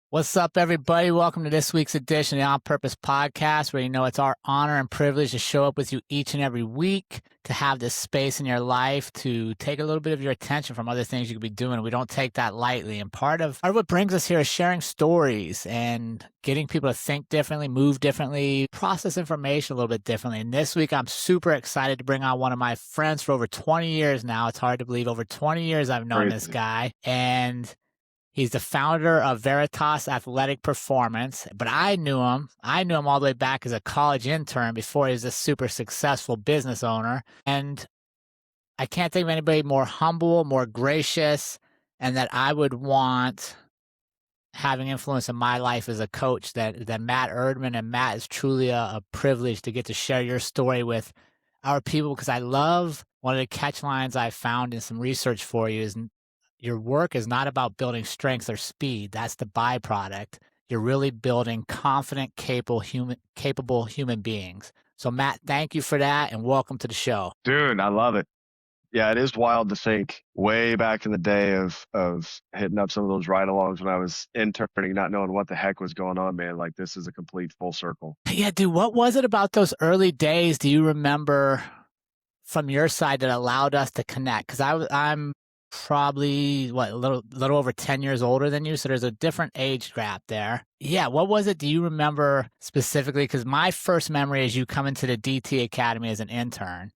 What's up, everybody? Welcome to this week's edition of the On Purpose Podcast, where it's our honor and privilege to show up with you each and every week, to have this space in your life to take a little bit of your attention from other things you could be doing. We don't take that lightly. And part of what brings us here is sharing stories and getting people to think differently, move differently, process information a little bit differently. And this week, I'm super excited to bring on one of my friends for over 20 years now. It's hard to believe. Over 20 years I've known this guy. And he's the founder of Veraritoss Athletic Performance, but I knew him all the way back as a college intern before he was a super successful business owner. And I can't think of anybody more humble, more gracious, and that I would want having influence in my life as a coach than Matt Erdman. And Matt, is truly a privilege to get to share your story with our people, because I love one of the catch lines I found in some research for you is, your work is not about building strength or speed. That's the byproduct. You're really building confident, capable human beings. So, Matt, thank you for that, and welcome to the show. Dude, I love it. Yeah, it is wild to think way back in the day of hitting up some of those ride-alongs when I was interning, not knowing what the heck was going on, man. Like, this is a complete full circle. Yeah, dude, what was it about those early days, do you remember, from your side, that allowed us to connect? Because I'm probably a little over 10 years older than you, so there's a different age gap there. Yeah, what was it, do you remember specifically? Because my first memory is you coming to the DT Academy as an intern,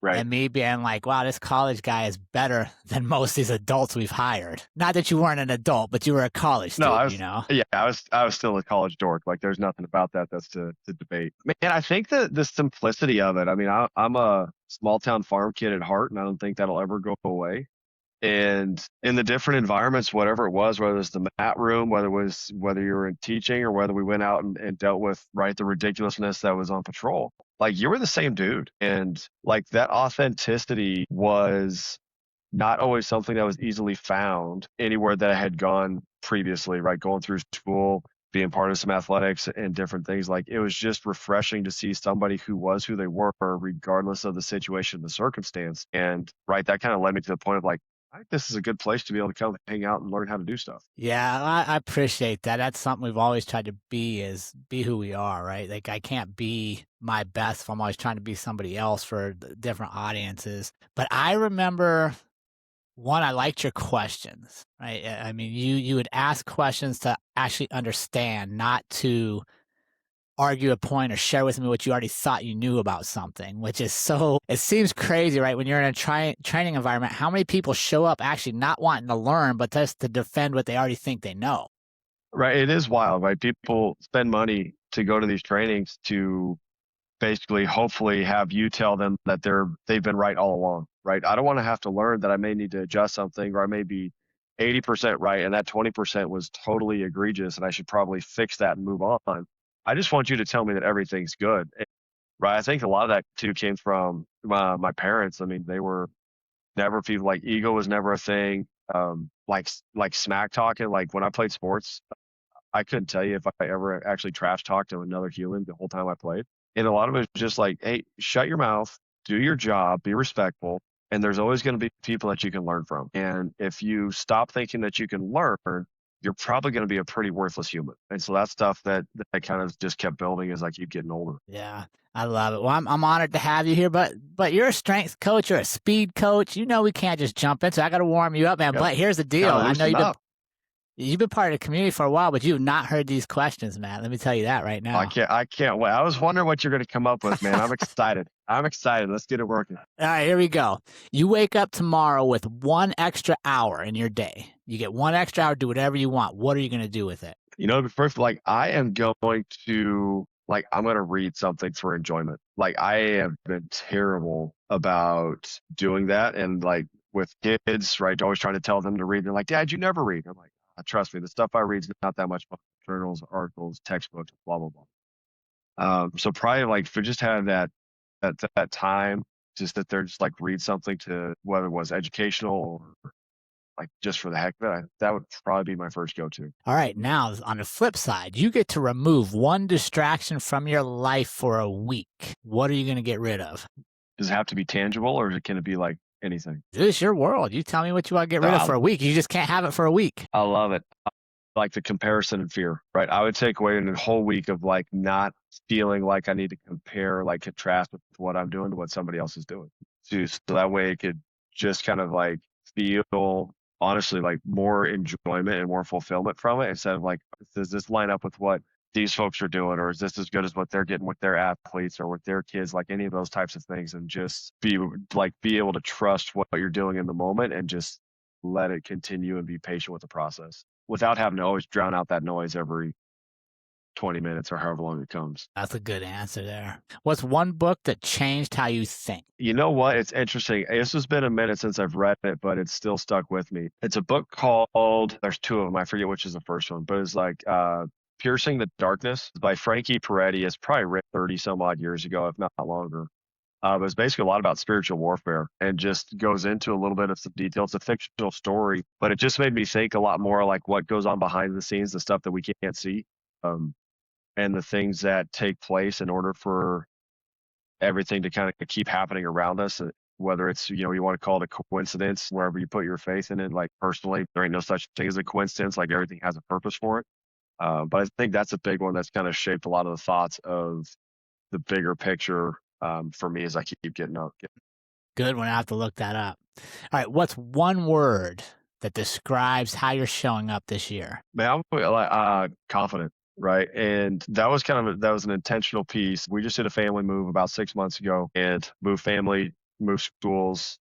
Right. and me being like, wow, this college guy is better than most of these adults we've hired. Not that you weren't an adult, but you were a college student, Yeah, I was still a college dork. Like, there's nothing about that that's to debate. Man, I think the simplicity of it. I mean, I'm a small town farm kid at heart, and I don't think that'll ever go away. And in the different environments, whatever it was, whether it was the mat room, whether you were in teaching, or whether we went out and dealt with the ridiculousness that was on patrol, like, you were the same dude. And like, that authenticity was not always something that was easily found anywhere that I had gone previously, right? Going through school, being part of some athletics and different things. Like, it was just refreshing to see somebody who was who they were, regardless of the situation, the circumstance. And that kind of led me to the point of like, I think this is a good place to be able to come hang out and learn how to do stuff. Yeah, I appreciate that. That's something we've always tried to be who we are, right? Like, I can't be my best if I'm always trying to be somebody else for different audiences. But I remember, one, I liked your questions, right? I mean, you would ask questions to actually understand, not to argue a point or share with me what you already thought you knew about something, which is it seems crazy, right? When you're in a training environment, how many people show up actually not wanting to learn, but just to defend what they already think they know? Right. It is wild, right? People spend money to go to these trainings to basically, hopefully, have you tell them that they've been right all along, right? I don't want to have to learn that I may need to adjust something, or I may be 80% right, and that 20% was totally egregious, and I should probably fix that and move on. I just want you to tell me that everything's good, right? I think a lot of that too came from my parents. I mean, they were never people, like, ego was never a thing. Like smack talking. Like, when I played sports, I couldn't tell you if I ever actually trash talked to another human the whole time I played. And a lot of it was just like, hey, shut your mouth, do your job, be respectful, and there's always going to be people that you can learn from. And if you stop thinking that you can learn, you're probably going to be a pretty worthless human. And so that's stuff that I kind of just kept building as I keep getting older. Yeah, I love it. Well, I'm honored to have you here, but you're a strength coach, you're a speed coach. We can't just jump into it. I got to warm you up, man. Yep. But here's the deal. I know you've been part of the community for a while, but you've not heard these questions, Matt. Let me tell you that right now. I can't wait. I was wondering what you're going to come up with, man. I'm excited. I'm excited. Let's get it working. All right, here we go. You wake up tomorrow with 1 extra hour in your day. You get 1 extra hour, do whatever you want. What are you going to do with it? First, I am going to, I'm going to read something for enjoyment. Like, I have been terrible about doing that. And with kids, right, always trying to tell them to read. They're like, Dad, you never read. I'm like, trust me, the stuff I read is not that much fun. Journals, articles, textbooks, blah, blah, blah. So probably for just having that time, just that they're just read something, to whether it was educational or just for the heck of it, that would probably be my first go-to. All right. Now, on the flip side, you get to remove one distraction from your life for a week. What are you going to get rid of? Does it have to be tangible, or can it be anything? This is your world. You tell me what you want to get rid of for a week. You just can't have it for a week. I love it. like the comparison and fear, right? I would take away a whole week of like not feeling like I need to compare, like contrast with what I'm doing to what somebody else is doing. So that way it could just kind of like feel honestly like more enjoyment and more fulfillment from it instead of like, does this line up with what these folks are doing, or is this as good as what they're getting with their athletes or with their kids, like any of those types of things, and just be able to trust what you're doing in the moment and just let it continue and be patient with the process without having to always drown out that noise every 20 minutes or however long it comes. That's a good answer there. What's one book that changed how you think? You know what? It's interesting. This has been a minute since I've read it, but it's still stuck with me. It's a book called, there's two of them. I forget which is the first one, but it's like Piercing the Darkness by Frankie Peretti. It's probably written 30 some odd years ago, if not longer. But it's basically a lot about spiritual warfare and just goes into a little bit of some detail. It's a fictional story, but it just made me think a lot more like what goes on behind the scenes, the stuff that we can't see, and the things that take place in order for everything to kind of keep happening around us. Whether it's, you want to call it a coincidence, wherever you put your faith in it. Like personally, there ain't no such thing as a coincidence. Like everything has a purpose for it. But I think that's a big one that's kind of shaped a lot of the thoughts of the bigger picture for me as I keep getting up. Good one. I have to look that up. All right. What's one word that describes how you're showing up this year? Man, I'm confident, right? And that was that was an intentional piece. We just did a family move about 6 months ago and moved family, moved schools,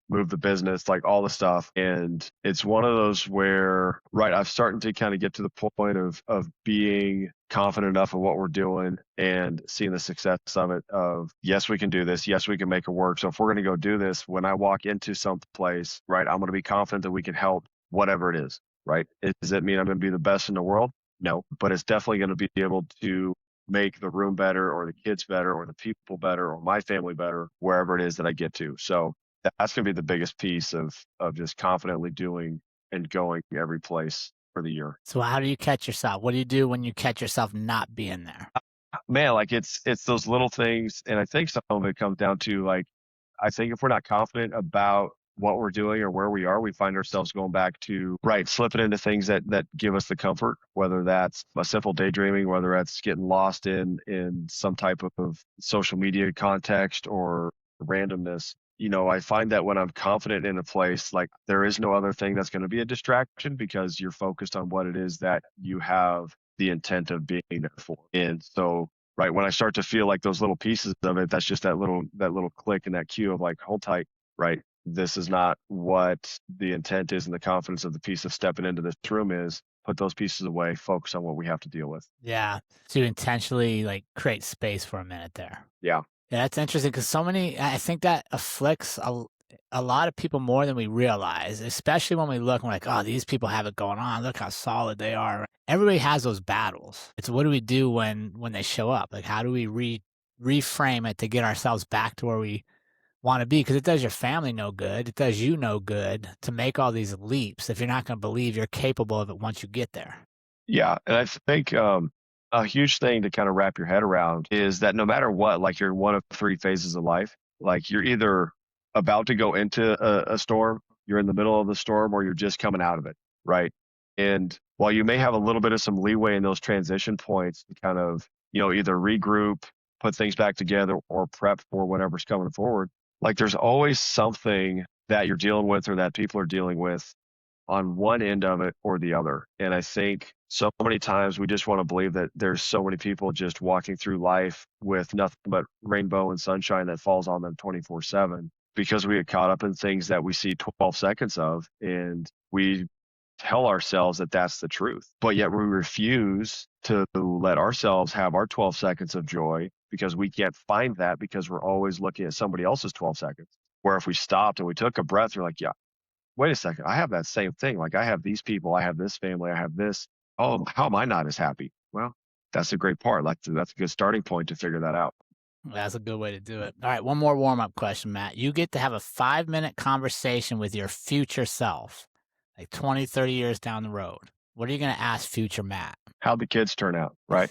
moved the business, like all the stuff. And it's one of those where, right, I'm starting to kind of get to the point of being confident enough of what we're doing and seeing the success of it, of yes, we can do this. Yes, we can make it work. So if we're going to go do this, when I walk into some place, right, I'm going to be confident that we can help whatever it is, right? Does it mean I'm going to be the best in the world? No, but it's definitely going to be able to make the room better or the kids better or the people better or my family better wherever it is that I get to. So that's going to be the biggest piece of just confidently doing and going every place for the year. So how do you catch yourself? What do you do when you catch yourself not being there? Man, like it's those little things. And I think some of it comes down to like, I think if we're not confident about what we're doing or where we are, we find ourselves going back to, right, slipping into things that give us the comfort, whether that's a simple daydreaming, whether that's getting lost in some type of social media context or randomness. I find that when I'm confident in a place, like there is no other thing that's going to be a distraction because you're focused on what it is that you have the intent of being there for. And so, right, when I start to feel like those little pieces of it, that's just that little click and that cue of like, hold tight, right? This is not what the intent is, and the confidence of the piece of stepping into this room is. Put those pieces away, focus on what we have to deal with. Yeah. So you intentionally like create space for a minute there. Yeah. Yeah, that's interesting because I think that afflicts a lot of people more than we realize, especially when we look and we're like, oh, these people have it going on. Look how solid they are. Everybody has those battles. It's what do we do when they show up? Like, how do we reframe it to get ourselves back to where we want to be? Because it does your family no good. It does you no good to make all these leaps if you're not going to believe you're capable of it once you get there. Yeah. And I think a huge thing to kind of wrap your head around is that no matter what, like you're in one of three phases of life, like you're either about to go into a storm, you're in the middle of the storm, or you're just coming out of it, right? And while you may have a little bit of some leeway in those transition points to kind of, either regroup, put things back together, or prep for whatever's coming forward, like there's always something that you're dealing with or that people are dealing with on one end of it or the other. And I think so many times we just want to believe that there's so many people just walking through life with nothing but rainbow and sunshine that falls on them 24/7 because we get caught up in things that we see 12 seconds of, and we tell ourselves that that's the truth. But yet we refuse to let ourselves have our 12 seconds of joy because we can't find that because we're always looking at somebody else's 12 seconds. Where if we stopped and we took a breath, you're like, yeah, wait a second, I have that same thing. Like I have these people, I have this family, I have this. Oh, how am I not as happy? Well, that's a great part. Like that's a good starting point to figure that out. That's a good way to do it. All right, one more warm-up question, Matt. You get to have a 5-minute conversation with your future self, like 20, 30 years down the road. What are you going to ask future Matt? How'd the kids turn out, right?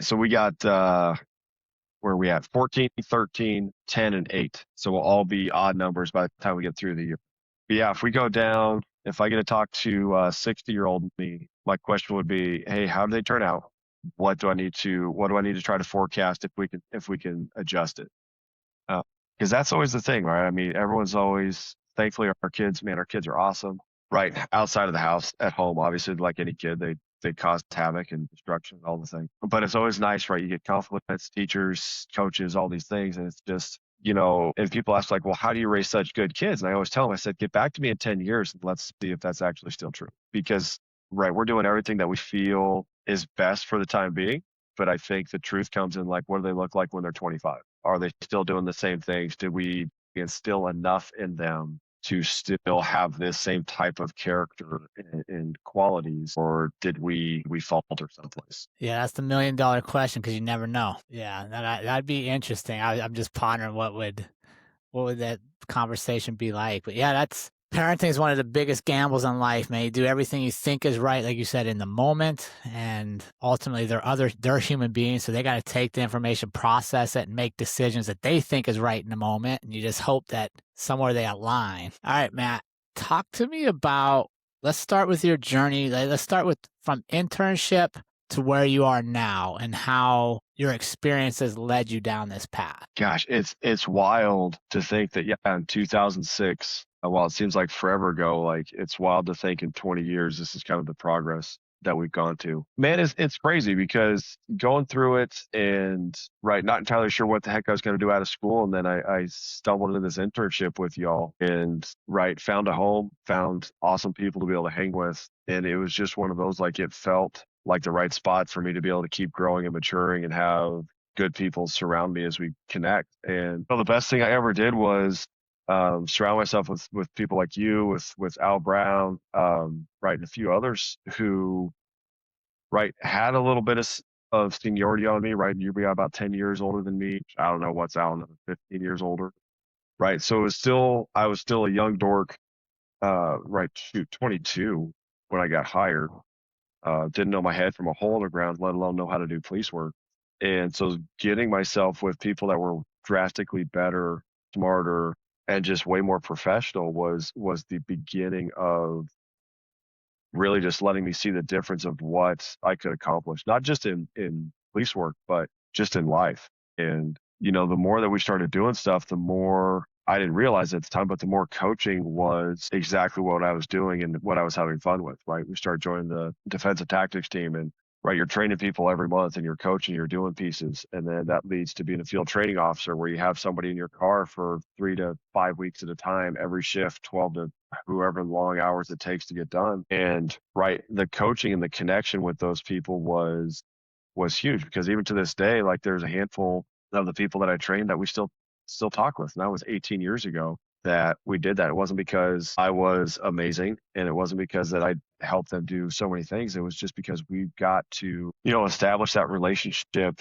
So we got, where are we at? 14, 13, 10, and 8. So we'll all be odd numbers by the time we get through the year. But yeah, if we go down If I get to talk to 60-year-old me, my question would be, hey, how do they turn out? What do I need to try to forecast if we can adjust it? Because that's always the thing, right? I mean, everyone's always, thankfully, our kids, man, our kids are awesome, right? Outside of the house, at home, obviously, like any kid, they cause havoc and destruction, all the things. But it's always nice, right? You get compliments, teachers, coaches, all these things, and it's just, and people ask like, well, how do you raise such good kids? And I always tell them, I said, get back to me in 10 years and let's see if that's actually still true. Because, right, we're doing everything that we feel is best for the time being. But I think the truth comes in like, what do they look like when they're 25? Are they still doing the same things? Did we instill enough in them to still have this same type of character and qualities, or did we falter someplace? Yeah, that's the $1,000,000 question because you never know. Yeah, that'd be interesting. I'm just pondering what would that conversation be like. But yeah, that's parenting is one of the biggest gambles in life, man. You do everything you think is right, like you said, in the moment, and ultimately they're human beings, so they got to take the information, process it, and make decisions that they think is right in the moment. And you just hope that somewhere they align. All right, Matt, talk to me about. Let's start with your journey. Let's start with from internship to where you are now and how your experiences led you down this path. Gosh, it's wild to think that, yeah, in 2006, while it seems like forever ago, like it's wild to think in 20 years this is kind of the progress that we've gone to. Man, it's crazy because going through it and right, not entirely sure what the heck I was going to do out of school, and then I stumbled into this internship with y'all, and right, found a home, found awesome people to be able to hang with, and it was just one of those, like, it felt like the right spot for me to be able to keep growing and maturing and have good people surround me as we connect. And the best thing I ever did was surround myself with people like you, with Al Brown, right, and a few others who, right, had a little bit of seniority on me, right? You'd be about 10 years older than me. I don't know what's Al, another 15 years older, right? So I was still a young dork, right, shoot, 22 when I got hired. Didn't know my head from a hole in the ground, let alone know how to do police work. And so getting myself with people that were drastically better, smarter, and just way more professional was the beginning of really just letting me see the difference of what I could accomplish, not just in police work, but just in life. And, the more that we started doing stuff, the more I didn't realize at the time, but the more coaching was exactly what I was doing and what I was having fun with, right? We started joining the defensive tactics team, and right, you're training people every month and you're coaching, you're doing pieces. And then that leads to being a field training officer where you have somebody in your car for 3 to 5 weeks at a time, every shift, 12 to whoever long hours it takes to get done. And right, the coaching and the connection with those people was huge, because even to this day, like, there's a handful of the people that I trained that we still talk with. And that was 18 years ago that we did that. It wasn't because I was amazing, and it wasn't because that I helped them do so many things. It was just because we got to, establish that relationship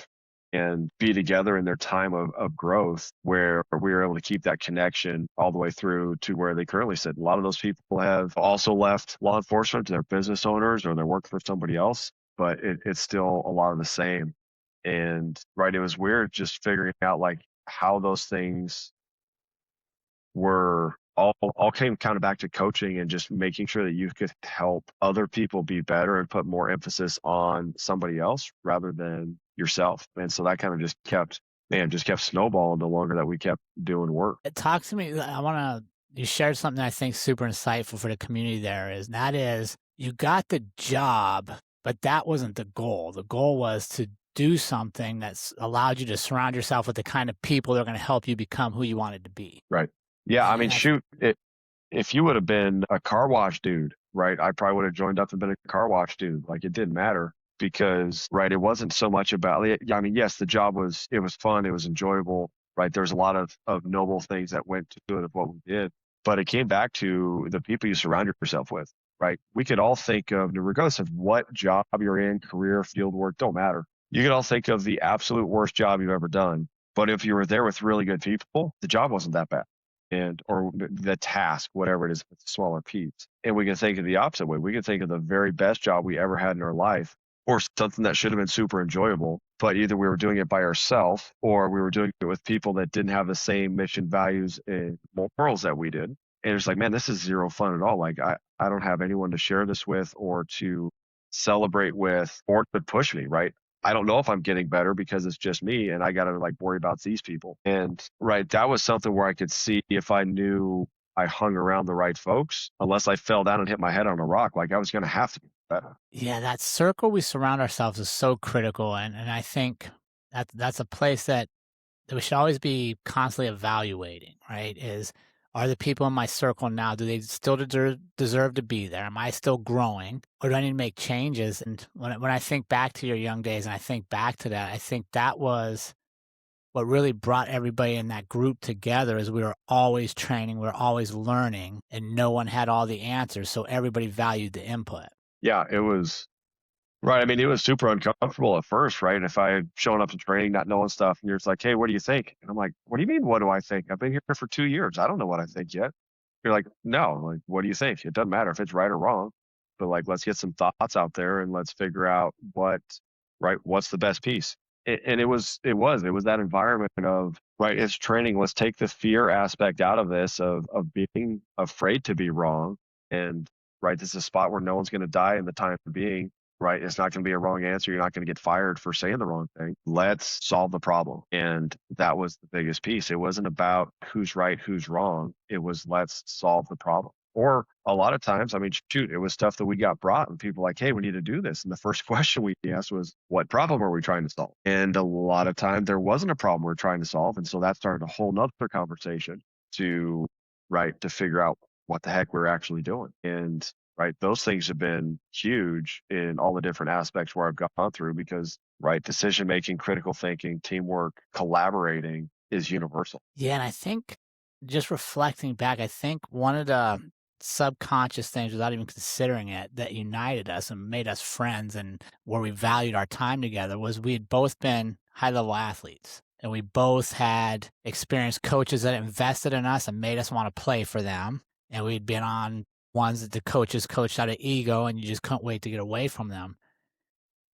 and be together in their time of growth, where we were able to keep that connection all the way through to where they currently sit. A lot of those people have also left law enforcement, they're business owners, or they're working for somebody else, but it's still a lot of the same. And right, it was weird just figuring out like how those things were all came kind of back to coaching and just making sure that you could help other people be better and put more emphasis on somebody else rather than yourself. And so that kind of just kept snowballing the longer that we kept doing work. Talk to me. You shared something I think super insightful for the community that is you got the job, but that wasn't the goal. The goal was to do something that's allowed you to surround yourself with the kind of people that are going to help you become who you wanted to be. Right. Yeah. I mean, And shoot, if you would have been a car wash dude, right, I probably would have joined up and been a car wash dude. Like, it didn't matter because, right, it wasn't so much about, I mean, yes, the job was fun. It was enjoyable, right? There's a lot of noble things that went to it of what we did, but it came back to the people you surround yourself with, right? We could all think of, regardless of what job you're in, career, field work, don't matter. You could all think of the absolute worst job you've ever done. But if you were there with really good people, the job wasn't that bad. Or the task, whatever it is, it's a smaller piece. And we can think of the opposite way. We can think of the very best job we ever had in our life, or something that should have been super enjoyable, but either we were doing it by ourselves or we were doing it with people that didn't have the same mission, values, and morals that we did. And it's like, man, this is zero fun at all. Like I don't have anyone to share this with or to celebrate with or to push me, right? I don't know if I'm getting better because it's just me and I got to like worry about these people. And right, that was something where I could see if I knew I hung around the right folks, unless I fell down and hit my head on a rock, like I was going to have to be better. Yeah, that circle we surround ourselves is so critical, and I think that's a place that we should always be constantly evaluating, right? Is are the people in my circle now, do they still deserve to be there? Am I still growing? Or do I need to make changes? And when I think back to your young days and I think back to that, I think that was what really brought everybody in that group together is we were always training, we were always learning, and no one had all the answers. So everybody valued the input. Yeah, it was right. I mean, it was super uncomfortable at first, right? If I had shown up to training, not knowing stuff, and you're just like, hey, what do you think? And I'm like, what do you mean, what do I think? I've been here for 2 years. I don't know what I think yet. You're like, no, like, what do you think? It doesn't matter if it's right or wrong, but like, let's get some thoughts out there and let's figure out right, what's the best piece. And it was that environment of, right, it's training. Let's take the fear aspect out of this of being afraid to be wrong. And right, this is a spot where no one's going to die in the time being, right? It's not going to be a wrong answer. You're not going to get fired for saying the wrong thing. Let's solve the problem. And that was the biggest piece. It wasn't about who's right, who's wrong. It was let's solve the problem. Or a lot of times, I mean, shoot, it was stuff that we got brought and people like, hey, we need to do this. And the first question we asked was, what problem are we trying to solve? And a lot of time there wasn't a problem we're trying to solve. And so that started a whole nother conversation to, right, to figure out what the heck we're actually doing. And right, those things have been huge in all the different aspects where I've gone through because, right, decision making, critical thinking, teamwork, collaborating is universal. Yeah, and I think just reflecting back, I think one of the subconscious things without even considering it that united us and made us friends and where we valued our time together was we had both been high level athletes and we both had experienced coaches that invested in us and made us want to play for them. And we'd been on ones that the coaches coached out of ego and you just couldn't wait to get away from them.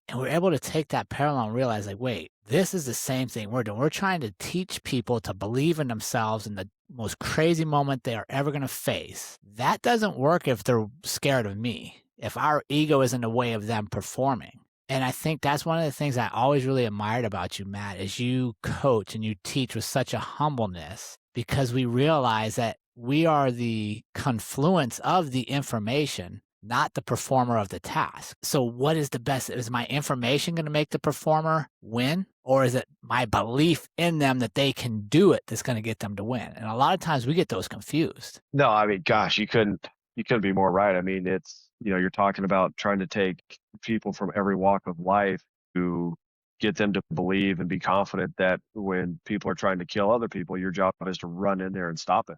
And we're able to take that parallel and realize, like, wait, this is the same thing we're doing. We're trying to teach people to believe in themselves in the most crazy moment they are ever going to face. That doesn't work if they're scared of me, if our ego is in the way of them performing. And I think that's one of the things I always really admired about you, Matt, is you coach and you teach with such a humbleness because we realize that we are the confluence of the information, not the performer of the task. So what is the best? Is my information going to make the performer win? Or is it my belief in them that they can do it that's going to get them to win? And a lot of times we get those confused. No, I mean, gosh, you couldn't be more right. I mean, it's, you're talking about trying to take people from every walk of life to get them to believe and be confident that when people are trying to kill other people, your job is to run in there and stop it.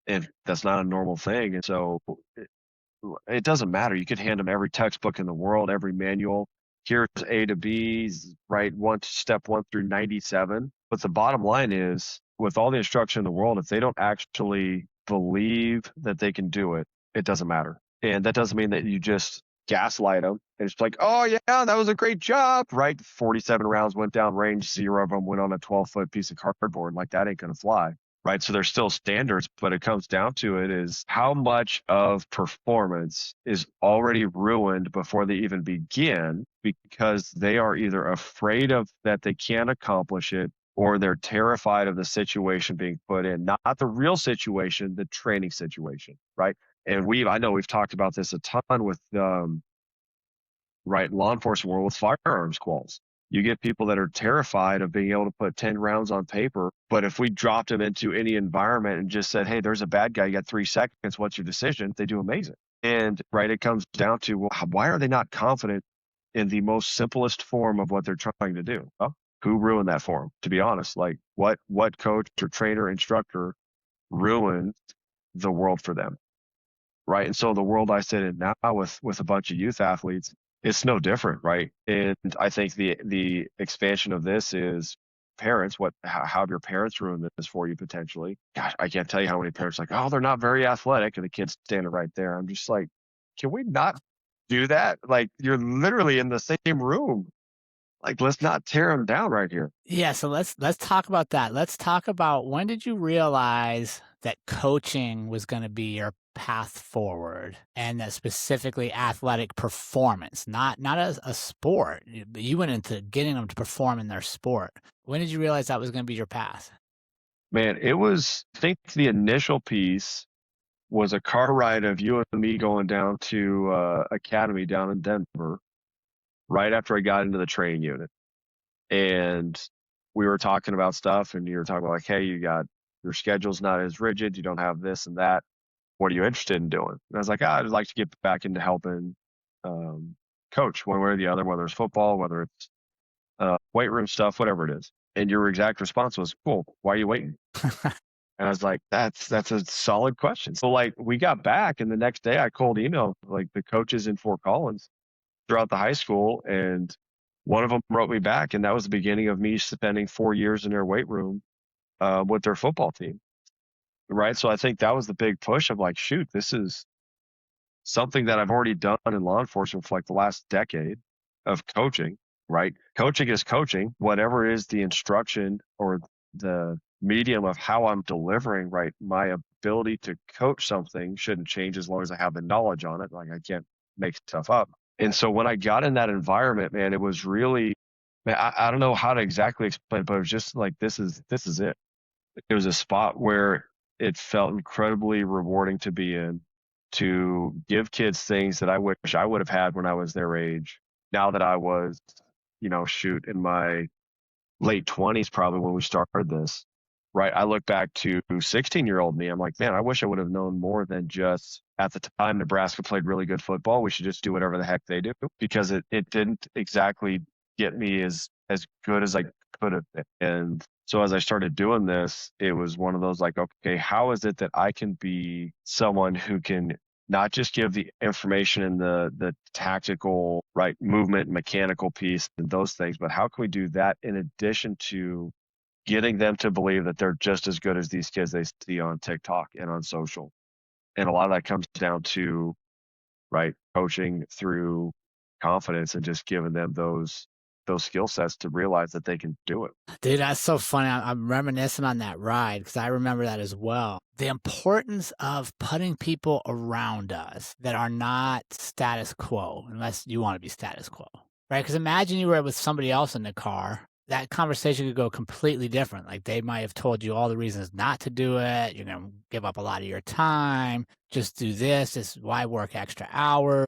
And that's not a normal thing. And so it doesn't matter. You could hand them every textbook in the world, every manual. Here's A to B's, right? Step 1 through 97. But the bottom line is, with all the instruction in the world, if they don't actually believe that they can do it, it doesn't matter. And that doesn't mean that you just gaslight them. And it's like, oh, yeah, that was a great job, right? 47 rounds went down range, 0 of them went on a 12-foot piece of cardboard. Like, that ain't going to fly. Right. So there's still standards, but it comes down to it is how much of performance is already ruined before they even begin because they are either afraid of that they can't accomplish it or they're terrified of the situation being put in, not the real situation, the training situation. Right. And I know we've talked about this a ton with, right, law enforcement world with firearms quals. You get people that are terrified of being able to put 10 rounds on paper. But if we dropped them into any environment and just said, hey, there's a bad guy, you got 3 seconds, what's your decision? They do amazing. And right, it comes down to, well, why are they not confident in the most simplest form of what they're trying to do? Well, who ruined that for them? To be honest, like what coach or trainer, instructor ruined the world for them? Right. And so the world I sit in now with a bunch of youth athletes, it's no different, right? And I think the expansion of this is parents. How have your parents ruined this for you potentially? Gosh, I can't tell you how many parents are like, oh, they're not very athletic, and the kid's standing right there. I'm just like, can we not do that? Like, you're literally in the same room. Like, let's not tear them down right here. Yeah, so let's talk about that. Let's talk about when did you realize that coaching was going to be your path forward, and that specifically athletic performance, not as a sport, but you went into getting them to perform in their sport. When did you realize that was going to be your path? Man, it was, I think the initial piece was a car ride of you and me going down to Academy down in Denver right after I got into the training unit. And we were talking about stuff, and you were talking about like, hey, your schedule's not as rigid, you don't have this and that. What are you interested in doing? And I was like, I'd like to get back into helping coach one way or the other, whether it's football, whether it's weight room stuff, whatever it is. And your exact response was, cool, why are you waiting? And I was like, that's a solid question. So like we got back, and the next day I cold emailed like the coaches in Fort Collins throughout the high school, and one of them wrote me back, and that was the beginning of me spending 4 years in their weight room with their football team. Right. So I think that was the big push of like, shoot, this is something that I've already done in law enforcement for like the last decade of coaching, right? Coaching is coaching, whatever is the instruction or the medium of how I'm delivering, right? My ability to coach something shouldn't change as long as I have the knowledge on it. Like I can't make stuff up. And so when I got in that environment, man, it was really, man, I don't know how to exactly explain it, but it was just like, this is it. It was a spot where it felt incredibly rewarding to be in, to give kids things that I wish I would have had when I was their age. Now that I was, shoot, in my late 20s, probably when we started this, right? I look back to 16-year-old me. I'm like, man, I wish I would have known more than just at the time Nebraska played really good football. We should just do whatever the heck they do, because it didn't exactly get me as good as I could have been. And so as I started doing this, it was one of those like, okay, how is it that I can be someone who can not just give the information and the tactical, right, movement, mechanical piece and those things, but how can we do that in addition to getting them to believe that they're just as good as these kids they see on TikTok and on social? And a lot of that comes down to, right, coaching through confidence and just giving them those skill sets to realize that they can do it. Dude, that's so funny. I'm reminiscing on that ride because I remember that as well. The importance of putting people around us that are not status quo, unless you want to be status quo, right? Because imagine you were with somebody else in the car. That conversation could go completely different. Like they might have told you all the reasons not to do it. You're going to give up a lot of your time. Just do this. This is why work extra hours.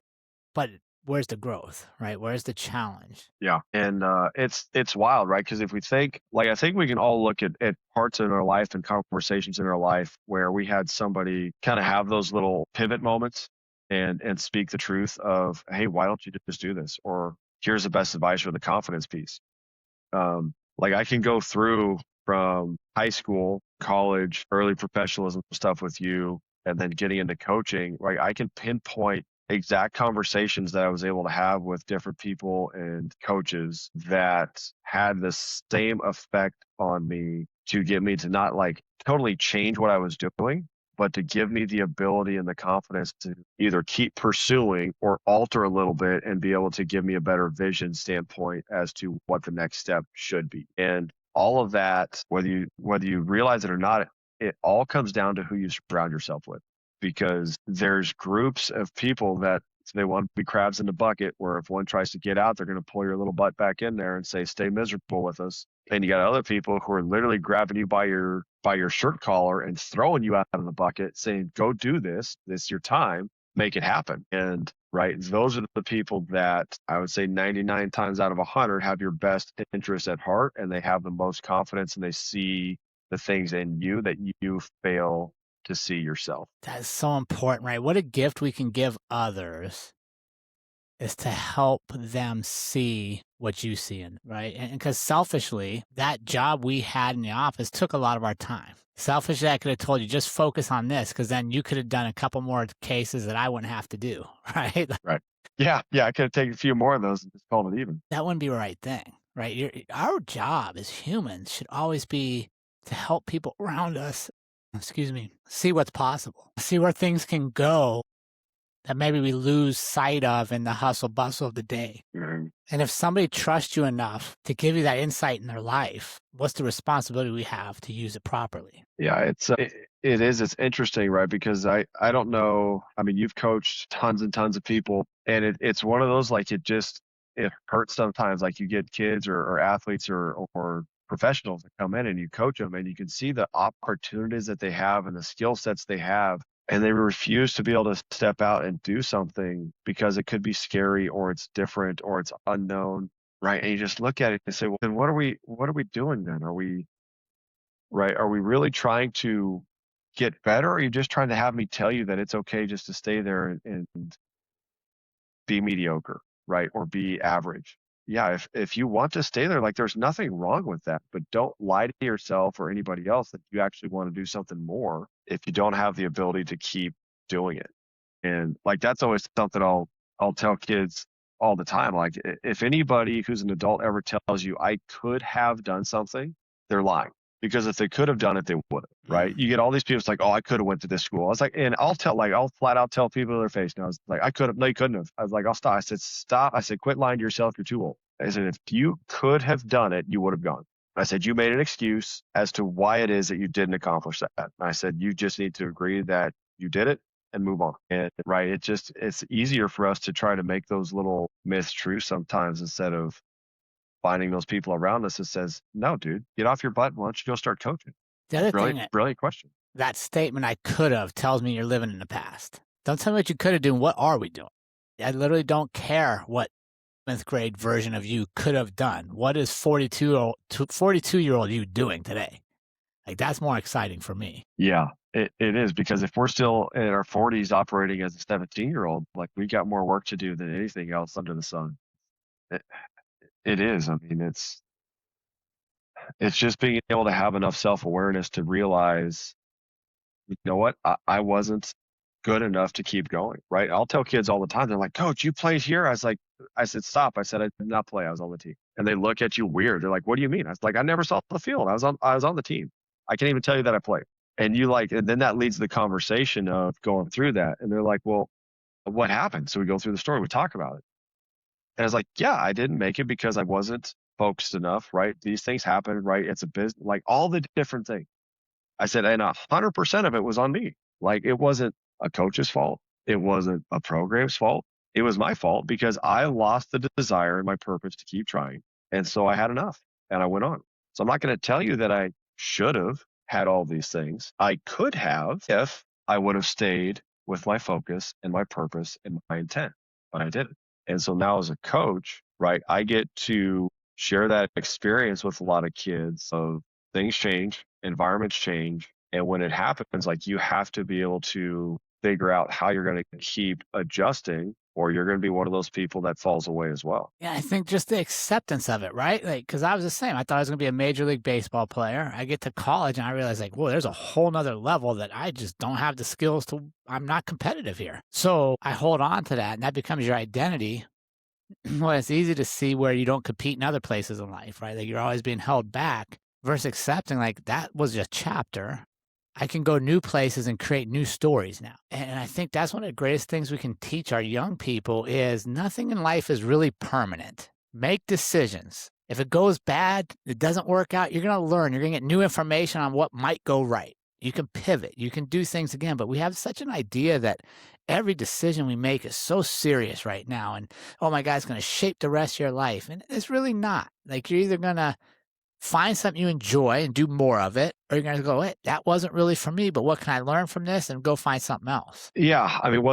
But where's the growth, right? Where's the challenge? Yeah. And it's wild, right? Because if we think, like, I think we can all look at parts in our life and conversations in our life where we had somebody kind of have those little pivot moments and speak the truth of, hey, why don't you just do this? Or here's the best advice for the confidence piece. Like I can go through from high school, college, early professionalism stuff with you, and then getting into coaching, right? I can pinpoint exact conversations that I was able to have with different people and coaches that had the same effect on me to get me to not like totally change what I was doing, but to give me the ability and the confidence to either keep pursuing or alter a little bit and be able to give me a better vision standpoint as to what the next step should be. And all of that, whether you realize it or not, it all comes down to who you surround yourself with. Because there's groups of people that they want to be crabs in the bucket, where if one tries to get out, they're going to pull your little butt back in there and say, stay miserable with us. And you got other people who are literally grabbing you by your shirt collar and throwing you out of the bucket saying, go do this. This is your time. Make it happen. And right, those are the people that I would say 99 times out of 100 have your best interest at heart, and they have the most confidence, and they see the things in you that you fail to see yourself. That's so important, right? What a gift we can give others is to help them see what you see in, right? And because selfishly, that job we had in the office took a lot of our time. Selfishly, I could have told you, just focus on this, because then you could have done a couple more cases that I wouldn't have to do, right? Right. Yeah. I could have taken a few more of those and just called it even. That wouldn't be the right thing, right? Our job as humans should always be to help people around us, see what's possible, see where things can go that maybe we lose sight of in the hustle bustle of the day. Mm-hmm. And if somebody trusts you enough to give you that insight in their life, what's the responsibility we have to use it properly? Yeah, It is. It's interesting, right? Because I don't know. I mean, you've coached tons and tons of people, and it's one of those like it hurts sometimes. Like you get kids or athletes or professionals that come in and you coach them, and you can see the opportunities that they have and the skill sets they have, and they refuse to be able to step out and do something because it could be scary or it's different or it's unknown, right? And you just look at it and say, well, then what are we doing then? Are we right? Are we really trying to get better, or are you just trying to have me tell you that it's okay just to stay there and be mediocre, right? Or be average? Yeah, if you want to stay there, like there's nothing wrong with that, but don't lie to yourself or anybody else that you actually want to do something more if you don't have the ability to keep doing it. And like that's always something I'll tell kids all the time. Like if anybody who's an adult ever tells you I could have done something, they're lying. Because if they could have done it, they would have, right? You get all these people, it's like, oh, I could have went to this school. I was like, and I'll flat out tell people to their face. Now, I was like, I could have, no, you couldn't have. I was like, I'll stop. I said, stop. I said, quit lying to yourself. You're too old. I said, if you could have done it, you would have gone. I said, you made an excuse as to why it is that you didn't accomplish that. And I said, you just need to agree that you did it and move on. And right, it's easier for us to try to make those little myths true sometimes instead of finding those people around us that says, no, dude, get off your butt. Why don't you go start coaching? The other Brilliant, thing, brilliant question. that statement I could have tells me you're living in the past. Don't tell me what you could have done. What are we doing? I literally don't care what 7th grade version of you could have done. What is 42-year-old you doing today? Like that's more exciting for me. Yeah, it is, because if we're still in our 40s operating as a 17-year-old, like we got more work to do than anything else under the sun. It, it is. I mean, it's just being able to have enough self-awareness to realize, you know what, I wasn't good enough to keep going, right? I'll tell kids all the time, they're like, Coach, you played here? I said, stop. I said, I did not play. I was on the team. And they look at you weird. They're like, what do you mean? I was like, I never saw the field. I was on the team. I can't even tell you that I played. And then that leads to the conversation of going through that. And they're like, well, what happened? So we go through the story, we talk about it. And I was like, yeah, I didn't make it because I wasn't focused enough, right? These things happen, right? It's a business, like all the different things. I said, and 100% of it was on me. Like it wasn't a coach's fault. It wasn't a program's fault. It was my fault because I lost the desire and my purpose to keep trying. And so I had enough and I went on. So I'm not going to tell you that I should have had all these things. I could have if I would have stayed with my focus and my purpose and my intent, but I didn't. And so now as a coach, right, I get to share that experience with a lot of kids of things change, environments change. And when it happens, like you have to be able to figure out how you're going to keep adjusting, or you're going to be one of those people that falls away as well. Yeah, I think just the acceptance of it, right? Like, because I was the same. I thought I was going to be a Major League Baseball player. I get to college and I realize, like, whoa, there's a whole nother level that I just don't have the skills to, I'm not competitive here. So I hold on to that and that becomes your identity. Well, it's easy to see where you don't compete in other places in life, right? Like you're always being held back versus accepting, like, that was a chapter. I can go new places and create new stories now. And I think that's one of the greatest things we can teach our young people is nothing in life is really permanent. Make decisions. If it goes bad, it doesn't work out, you're going to learn. You're going to get new information on what might go right. You can pivot. You can do things again. But we have such an idea that every decision we make is so serious right now. And, oh my God, it's going to shape the rest of your life. And it's really not. Like you're either going to find something you enjoy and do more of it, or you're going to go, hey, that wasn't really for me, but what can I learn from this, and go find something else. Yeah. I mean,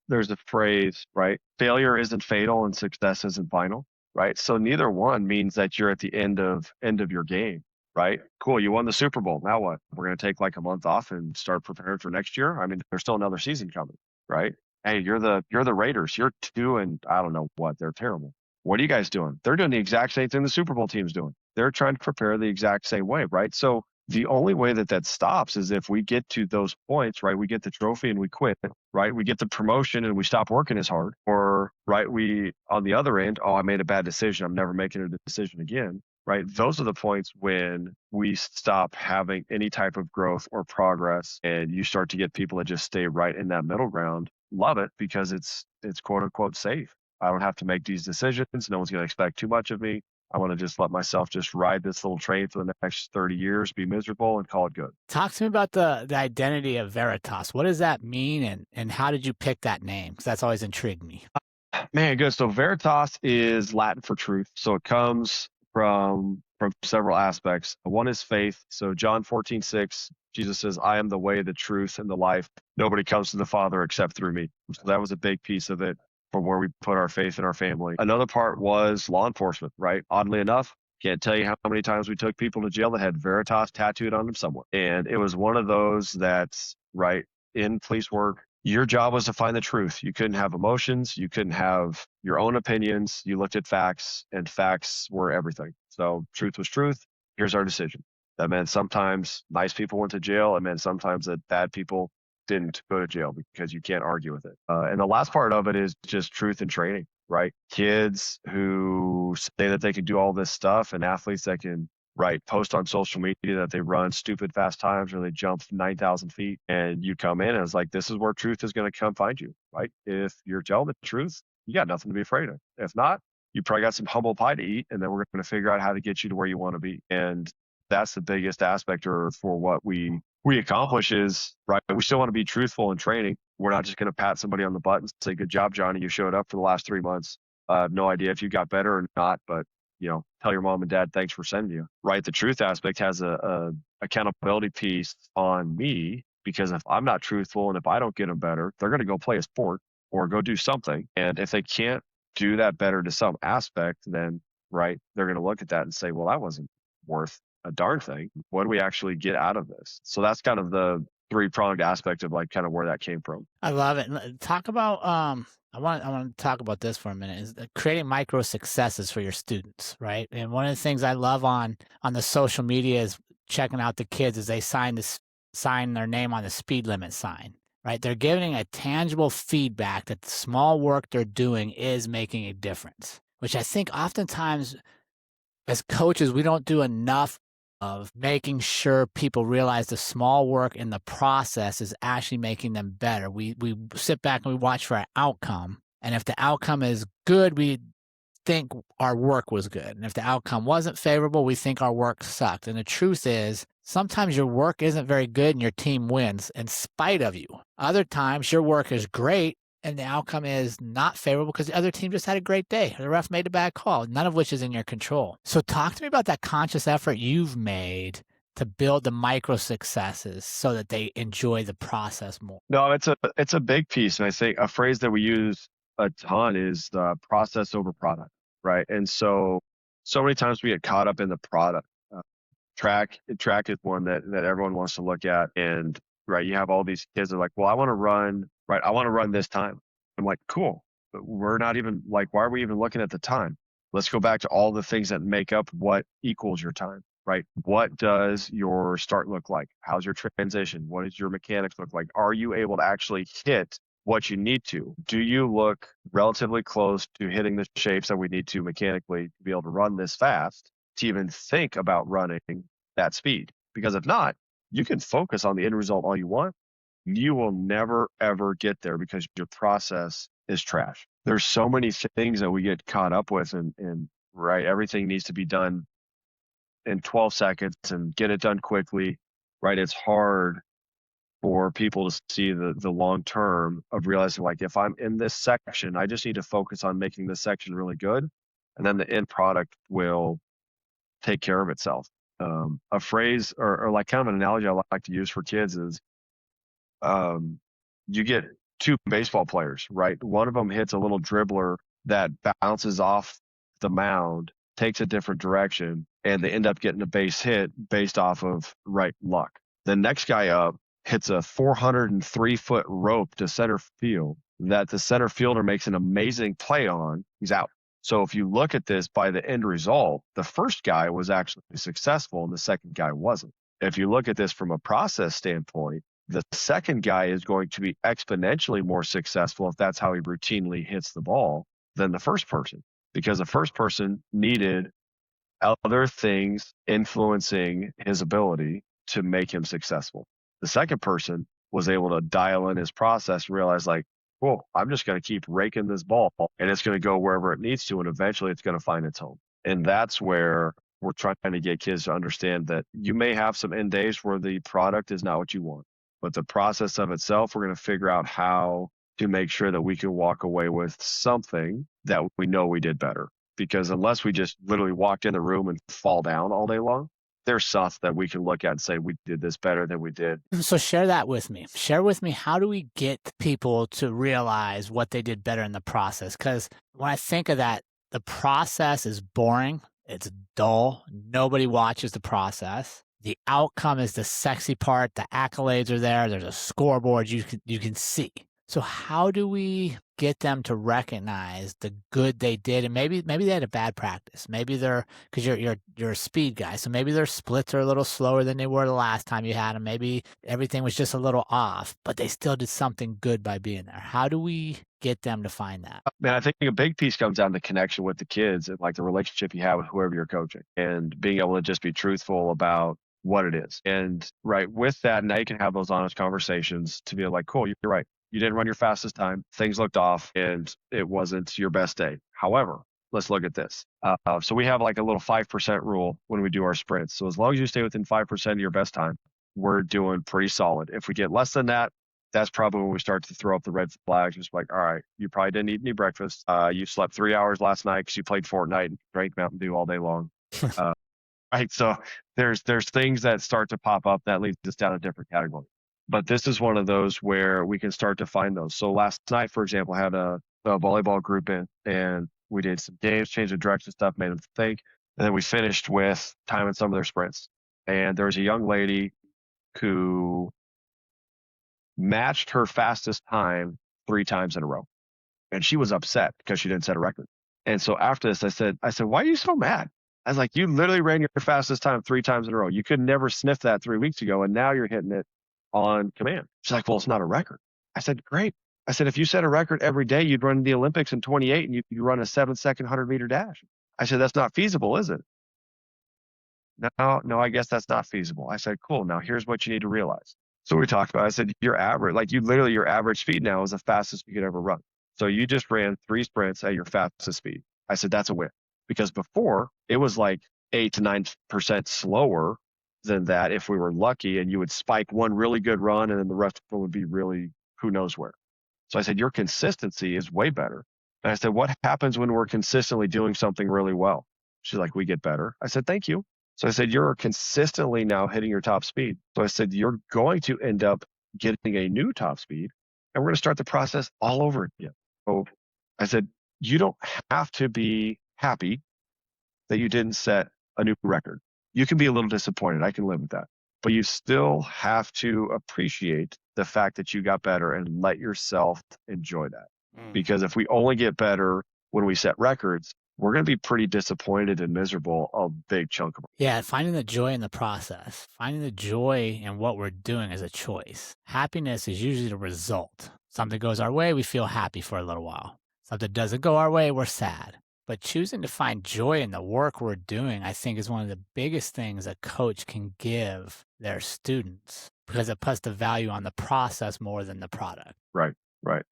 there's a phrase, right? Failure isn't fatal and success isn't final, right? So neither one means that you're at the end of your game, right? Cool. You won the Super Bowl. Now what? We're going to take like a month off and start preparing for next year. I mean, there's still another season coming, right? Hey, you're the Raiders. You're 2 and I don't know what. They're terrible. What are you guys doing? They're doing the exact same thing the Super Bowl team's doing. They're trying to prepare the exact same way, right? So the only way that stops is if we get to those points, right? We get the trophy and we quit, right? We get the promotion and we stop working as hard, or right, we on the other end, oh, I made a bad decision. I'm never making a decision again, right? Those are the points when we stop having any type of growth or progress, and you start to get people that just stay right in that middle ground. Love it because it's quote unquote safe. I don't have to make these decisions. No one's going to expect too much of me. I want to just let myself just ride this little train for the next 30 years, be miserable, and call it good. Talk to me about the identity of Veraritoss. What does that mean, and how did you pick that name? Because that's always intrigued me. Man, good. So Veraritoss is Latin for truth. So it comes from several aspects. One is faith. So John 14:6, Jesus says, I am the way, the truth, and the life. Nobody comes to the Father except through me. So that was a big piece of it from where we put our faith in our family. Another part was law enforcement, right? Oddly enough, can't tell you how many times we took people to jail that had Veraritoss tattooed on them somewhere. And it was one of those that's right in police work. Your job was to find the truth. You couldn't have emotions. You couldn't have your own opinions. You looked at facts, and facts were everything. So truth was truth. Here's our decision. That meant sometimes nice people went to jail. It meant sometimes that bad people didn't go to jail because you can't argue with it. And the last part of it is just truth and training, right? Kids who say that they can do all this stuff, and athletes that can post on social media that they run stupid fast times or they jump 9,000 feet, and you come in and it's like, this is where truth is going to come find you, right? If you're telling the truth, you got nothing to be afraid of. If not, you probably got some humble pie to eat, and then we're going to figure out how to get you to where you want to be. And that's the biggest aspect or for what we accomplish is, right, we still want to be truthful in training. We're not just going to pat somebody on the butt and say, good job, Johnny, you showed up for the last 3 months. I have no idea if you got better or not, but tell your mom and dad, thanks for sending you. Right. The truth aspect has a accountability piece on me, because if I'm not truthful and if I don't get them better, they're going to go play a sport or go do something. And if they can't do that better to some aspect, then they're going to look at that and say, well, that wasn't worth a darn thing. What do we actually get out of this? So that's kind of the three-pronged aspect of kind of where that came from. I love it. Talk about I want to talk about this for a minute, is creating micro successes for your students, right? And one of the things I love on the social media is checking out the kids as they sign their name on the speed limit sign, right? They're giving a tangible feedback that the small work they're doing is making a difference, which I think oftentimes as coaches, we don't do enough of making sure people realize the small work in the process is actually making them better. We sit back and we watch for an outcome. And if the outcome is good, we think our work was good. And if the outcome wasn't favorable, we think our work sucked. And the truth is, sometimes your work isn't very good and your team wins in spite of you. Other times your work is great and the outcome is not favorable because the other team just had a great day. The ref made a bad call, none of which is in your control. So talk to me about that conscious effort you've made to build the micro successes so that they enjoy the process more. No, it's a big piece. And I think a phrase that we use a ton is the process over product, right? And so many times we get caught up in the product. Track is one that everyone wants to look at. And you have all these kids that are like, well, I want to run this time. I'm like, cool. But we're not even why are we even looking at the time? Let's go back to all the things that make up what equals your time, right? What does your start look like? How's your transition? What does your mechanics look like? Are you able to actually hit what you need to? Do you look relatively close to hitting the shapes that we need to mechanically to be able to run this fast, to even think about running that speed? Because if not, you can focus on the end result all you want. You will never, ever get there because your process is trash. There's so many things that we get caught up with, and everything needs to be done in 12 seconds and get it done quickly, right? It's hard for people to see the long term of realizing, if I'm in this section, I just need to focus on making this section really good, and then the end product will take care of itself. A phrase or kind of an analogy I like to use for kids is, you get two baseball players, right? One of them hits a little dribbler that bounces off the mound, takes a different direction, and they end up getting a base hit based off of luck. The next guy up hits a 403-foot rope to center field that the center fielder makes an amazing play on. He's out. So if you look at this by the end result, the first guy was actually successful and the second guy wasn't. If you look at this from a process standpoint, the second guy is going to be exponentially more successful if that's how he routinely hits the ball than the first person, because the first person needed other things influencing his ability to make him successful. The second person was able to dial in his process and realize, cool, I'm just going to keep raking this ball and it's going to go wherever it needs to, and eventually it's going to find its home. And that's where we're trying to get kids to understand that you may have some end days where the product is not what you want, but the process of itself, we're going to figure out how to make sure that we can walk away with something that we know we did better. Because unless we just literally walked in the room and fall down all day long, there's stuff that we can look at and say, we did this better than we did. So share that with me. Share with me, how do we get people to realize what they did better in the process? Because when I think of that, the process is boring. It's dull. Nobody watches the process. The outcome is the sexy part. The accolades are there. There's a scoreboard you can see. So how do we get them to recognize the good they did? And maybe they had a bad practice. Maybe they're, because you're a speed guy, so maybe their splits are a little slower than they were the last time you had them. Maybe everything was just a little off, but they still did something good by being there. How do we get them to find that? Man, I think a big piece comes down to connection with the kids and like the relationship you have with whoever you're coaching and being able to just be truthful about what it is. And right with that, now you can have those honest conversations to be like, cool, you're right. You didn't run your fastest time. Things looked off and it wasn't your best day. However, let's look at this. So we have like a little 5% rule when we do our sprints. So as long as you stay within 5% of your best time, we're doing pretty solid. If we get less than that, that's probably when we start to throw up the red flags. It's like, all right, you probably didn't eat any breakfast. You slept 3 hours last night because you played Fortnite and drank Mountain Dew all day long. Uh, right. So there's things that start to pop up that leads us down a different category. But this is one of those where we can start to find those. So last night, for example, I had a volleyball group in and we did some games, changed the direction stuff, made them think. And then we finished with timing some of their sprints. And there was a young lady who matched her fastest time 3 times in a row. And she was upset because she didn't set a record. And so after this, I said, why are you so mad? I was like, you literally ran your fastest time 3 times in a row. You could never sniff that 3 weeks ago. And now you're hitting it on command. She's like, well, it's not a record. I said, great. I said, if you set a record every day, you'd run the Olympics in 28 and you run a 7-second 100-meter dash. I said, that's not feasible, is it? No, I guess that's not feasible. I said, cool. Now here's what you need to realize. So we talked about, I said, your average, like your average speed now is the fastest you could ever run. So you just ran 3 sprints at your fastest speed. I said, that's a win. Because before it was like 8 to 9% slower than that if we were lucky, and you would spike one really good run and then the rest of them would be really who knows where. So I said, your consistency is way better. And I said, what happens when we're consistently doing something really well? She's like, we get better. I said, thank you. So I said, you're consistently now hitting your top speed. So I said, you're going to end up getting a new top speed and we're going to start the process all over again. So I said, you don't have to be happy that you didn't set a new record. You can be a little disappointed. I can live with that. But you still have to appreciate the fact that you got better and let yourself enjoy that. Because if we only get better when we set records, we're going to be pretty disappointed and miserable a big chunk of it. Yeah, finding the joy in the process, finding the joy in what we're doing is a choice. Happiness is usually the result. Something goes our way, we feel happy for a little while. Something doesn't go our way, we're sad. But choosing to find joy in the work we're doing, I think, is one of the biggest things a coach can give their students, because it puts the value on the process more than the product. Right.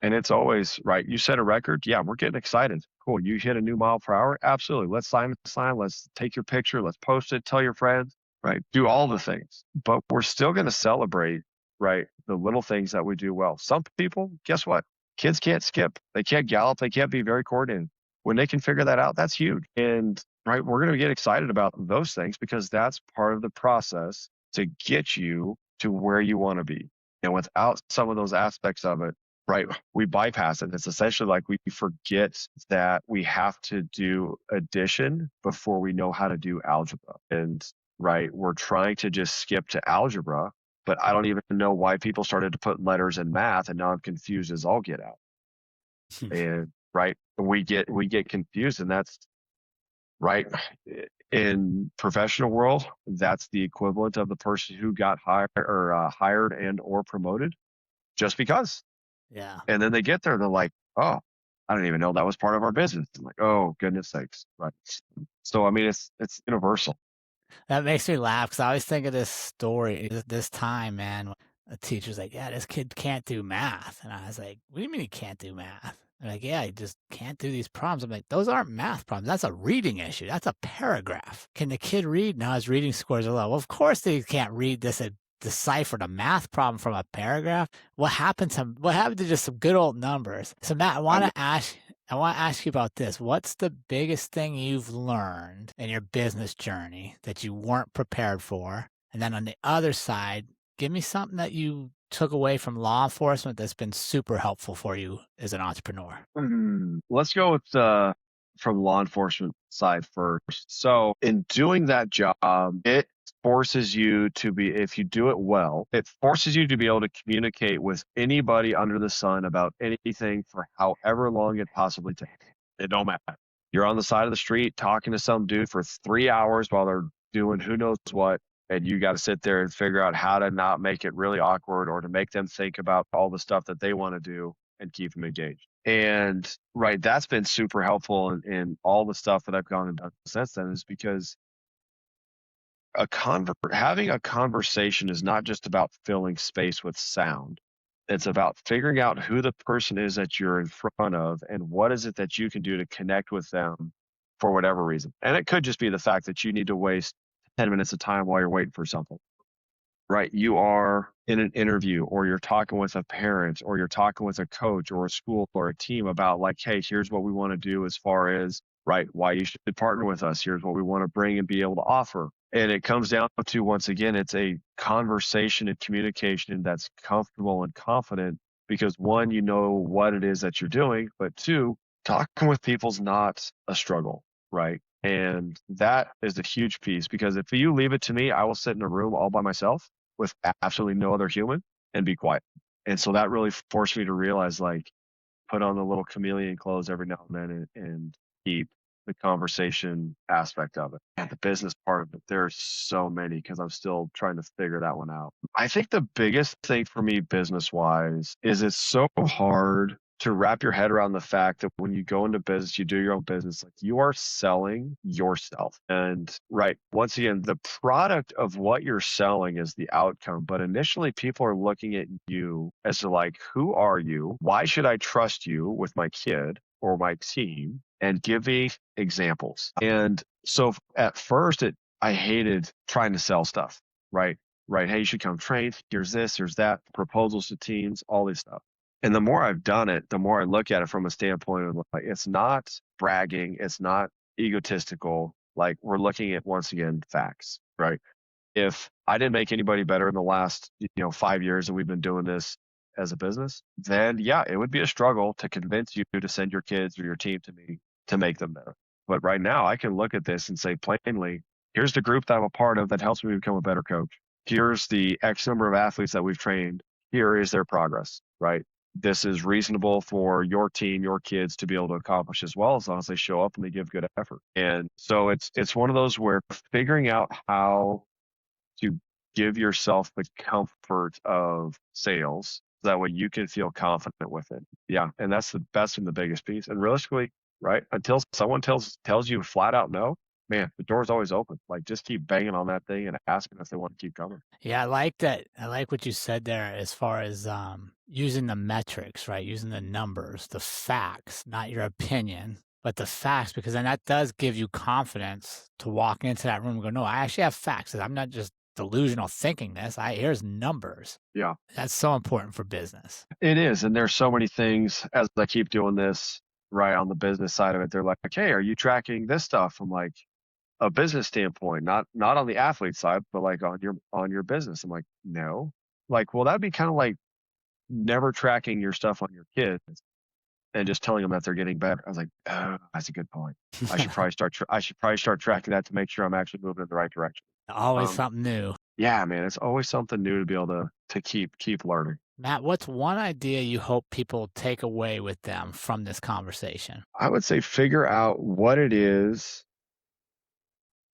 And it's always right. You set a record. Yeah, we're getting excited. Cool. You hit a new mile per hour. Absolutely. Let's sign. Let's take your picture. Let's post it. Tell your friends. Right. Do all the things. But we're still going to celebrate, right, the little things that we do well. Some people, guess what? Kids can't skip. They can't gallop. They can't be very coordinated. When they can figure that out, that's huge. And right, we're going to get excited about those things because that's part of the process to get you to where you want to be. And without some of those aspects of it, right, we bypass it. It's essentially like we forget that we have to do addition before we know how to do algebra. And right, we're trying to just skip to algebra, but I don't even know why people started to put letters in math, and now I'm confused as all get out. And right, we get confused, and that's right. In professional world, that's the equivalent of the person who got hired and or promoted just because. Yeah. And then they get there, they're like, oh, I didn't even know that was part of our business. I'm like, oh, goodness sakes. Right. So, I mean, it's universal. That makes me laugh because I always think of this story, this time, man. A teacher's like, yeah, this kid can't do math. And I was like, what do you mean he can't do math? Like, yeah, I just can't do these problems. I'm like, those aren't math problems. That's a reading issue. That's a paragraph. Can the kid read? No, his reading scores are low. Well, of course they can't read this and decipher the math problem from a paragraph. What happened to just some good old numbers? So Matt, I I want to ask you about this. What's the biggest thing you've learned in your business journey that you weren't prepared for? And then on the other side, give me something that you took away from law enforcement that's been super helpful for you as an entrepreneur. Let's go with from law enforcement side first. So in doing that job, it forces you to be, if you do it well, it forces you to be able to communicate with anybody under the sun about anything for however long it possibly takes. It don't matter. You're on the side of the street talking to some dude for 3 hours while they're doing who knows what, and you got to sit there and figure out how to not make it really awkward or to make them think about all the stuff that they want to do and keep them engaged. And right, that's been super helpful in all the stuff that I've gone and done since then, is because having a conversation is not just about filling space with sound. It's about figuring out who the person is that you're in front of and what is it that you can do to connect with them for whatever reason. And it could just be the fact that you need to waste 10 minutes of time while you're waiting for something. Right, you are in an interview, or you're talking with a parent, or you're talking with a coach or a school or a team about, like, hey, here's what we want to do as far as, right, why you should partner with us. Here's what we want to bring and be able to offer. And it comes down to, once again, it's a conversation and communication that's comfortable and confident, because one, you know what it is that you're doing, but two, talking with people's not a struggle, right? And that is a huge piece, because if you leave it to me, I will sit in a room all by myself with absolutely no other human and be quiet. And so that really forced me to realize, like, put on the little chameleon clothes every now and then, and keep the conversation aspect of it. And the business part of it, there's so many, because I'm still trying to figure that one out. I think the biggest thing for me business wise is it's so hard to wrap your head around the fact that when you go into business, you do your own business, like, you are selling yourself. And right, once again, the product of what you're selling is the outcome. But initially, people are looking at you as to, like, who are you? Why should I trust you with my kid or my team? And give me examples. And so at first, I hated trying to sell stuff, right? Right. Hey, you should come train. Here's this, here's that, proposals to teams, all this stuff. And the more I've done it, the more I look at it from a standpoint of, like, it's not bragging, it's not egotistical. Like, we're looking at, once again, facts, right? If I didn't make anybody better in the last 5 years and we've been doing this as a business, then yeah, it would be a struggle to convince you to send your kids or your team to me to make them better. But right now, I can look at this and say plainly, here's the group that I'm a part of that helps me become a better coach. Here's the X number of athletes that we've trained. Here is their progress, right? This is reasonable for your team, your kids to be able to accomplish as well, as long as they show up and they give good effort. And so it's one of those where figuring out how to give yourself the comfort of sales, so that way you can feel confident with it. Yeah. And that's the best and the biggest piece. And realistically, right, until someone tells you flat out no, man, the door's always open. Like, just keep banging on that thing and asking if they want to keep coming. Yeah, I like that. I like what you said there as far as using the metrics, right? Using the numbers, the facts, not your opinion, but the facts, because then that does give you confidence to walk into that room and go, no, I actually have facts. I'm not just delusional thinking this. Here's numbers. Yeah, That's so important for business. it is. And there's so many things as I keep doing this, right, on the business side of it. They're like, hey, are you tracking this stuff from, like, a business standpoint, not on the athlete side, but like on your business? I'm like, no. Like, well, that'd be kind of like never tracking your stuff on your kids and just telling them that they're getting better. I was like, oh, that's a good point. I should probably start tracking that to make sure I'm actually moving in the right direction. Always something new. Yeah, man, it's always something new to be able to keep learning. Matt, what's one idea you hope people take away with them from this conversation? I would say figure out what it is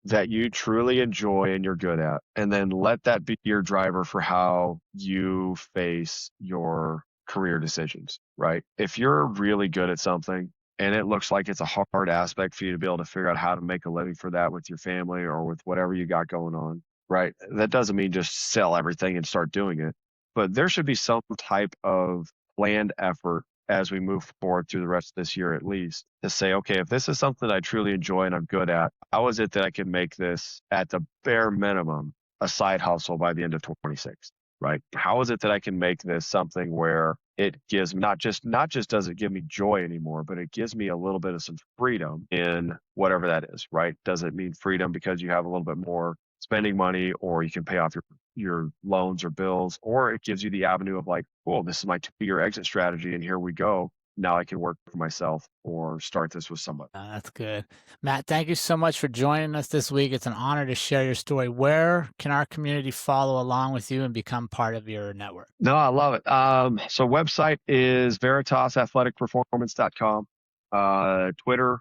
that you truly enjoy and you're good at, and then let that be your driver for how you face your career decisions, right? If you're really good at something and it looks like it's a hard aspect for you to be able to figure out how to make a living for that with your family or with whatever you got going on, right? That doesn't mean just sell everything and start doing it, but there should be some type of planned effort as we move forward through the rest of this year, at least, to say, okay, if this is something I truly enjoy and I'm good at, how is it that I can make this at the bare minimum a side hustle by the end of 26? Right? How is it that I can make this something where it gives not just does it give me joy anymore, but it gives me a little bit of some freedom in whatever that is, right? Does it mean freedom because you have a little bit more spending money, or you can pay off your loans or bills, or it gives you the avenue of like, cool, this is my 2-year exit strategy, and here we go. Now I can work for myself or start this with somebody. That's good. Matt, thank you so much for joining us this week. It's an honor to share your story. Where can our community follow along with you and become part of your network? No, I love it. So website is veritossathleticperformance.com. Twitter,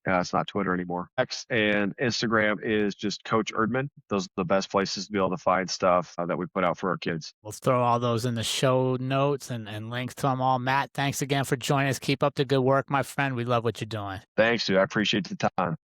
it's not Twitter anymore. X and Instagram is just Coach Erdman. Those are the best places to be able to find stuff that we put out for our kids. We'll throw all those in the show notes and links to them all. Matt, thanks again for joining us. Keep up the good work, my friend. We love what you're doing. Thanks, dude. I appreciate the time.